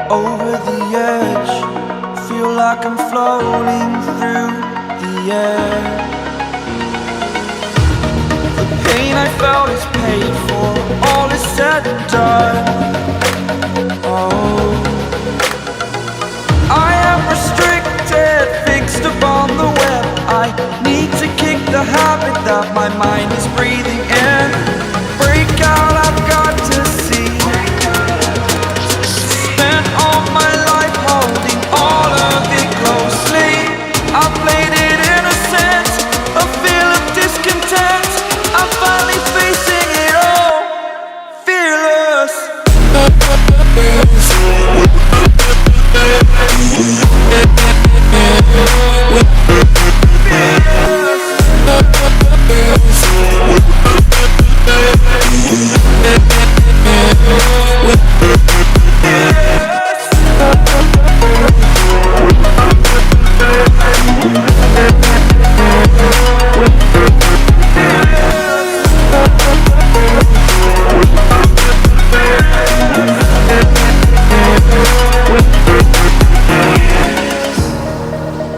over the edge. Feel like I'm floating through the air. The pain I felt is paid for, all is said and done. Oh, I am restricted, fixed upon the web. I need to kick the habit that my mind is breathing in. Break out, I've got to see. Spent all my life holding all of it closely. I played it innocent, a feel of discontent. I'm finally facing it all, fearless.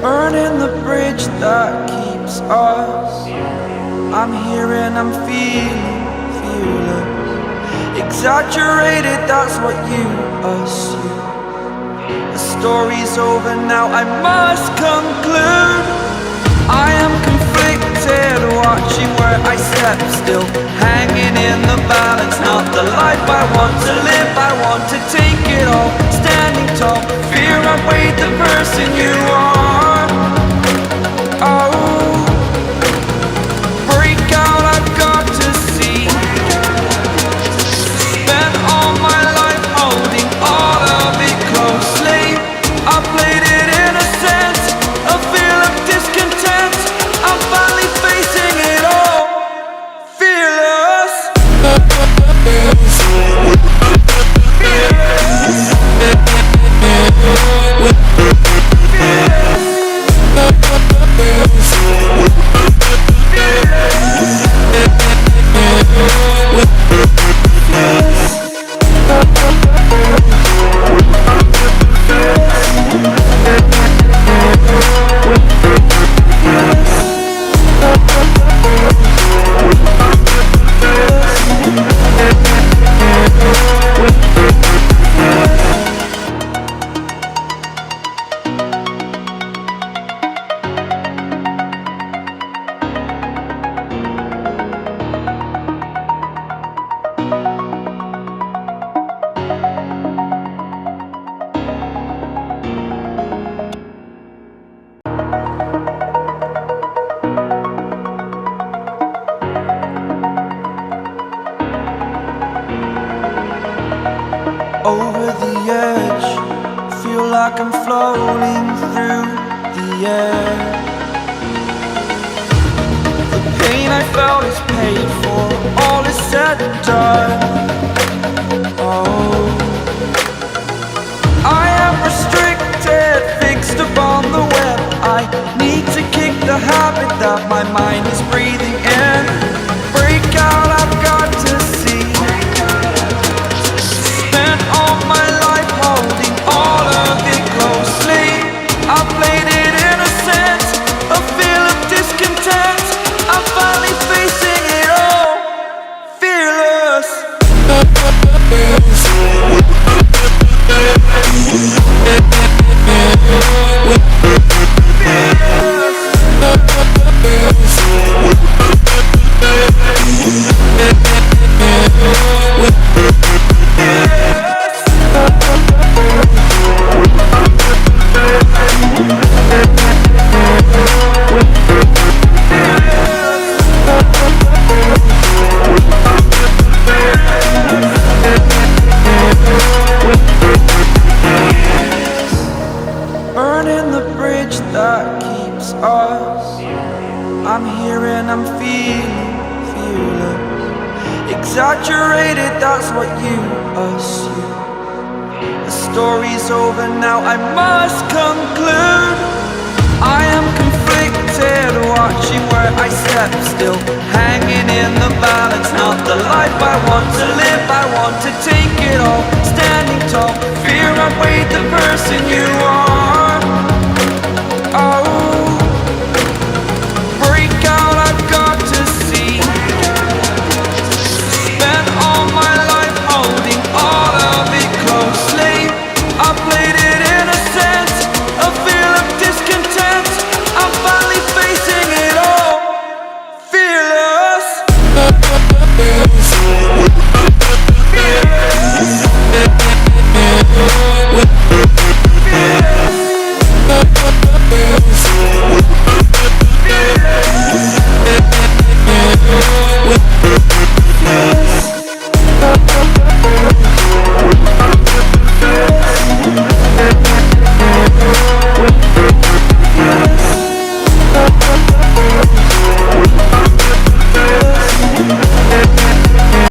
Burning the bridge that keeps us. I'm here and I'm feeling fearless. Exaggerated, that's what you assume. The story's over now, I must conclude. I am conflicted, watching where I step still, hanging in the balance. Not the life I want to live, I want to take it all. Standing tall, fear outweighed the person you are. Oh, break out, I've got to see. Spent all my life holding all of it closely. I played it innocent, a feel of discontent. I'm finally facing it all, fearless. Over the edge, feel like I'm floating through the air. The pain I felt is paid for, all is said and done. Oh, I am restricted, fixed upon the web. I need to kick the habit that my mind is breathing in. Break out, I've got to see. Spent all my life holding all of it closely. I played it innocent, a feel of discontent. I'm finally facing it all, fearless. Burning the bridge that keeps us. I'm here and I'm feeling fearless. Exaggerated, that's what you assume. The story's over now, I must conclude. I am conflicted, watching where I step still, hanging in the balance. Not the life I want to live, I want to take it all. Standing tall, fear outweighed in you.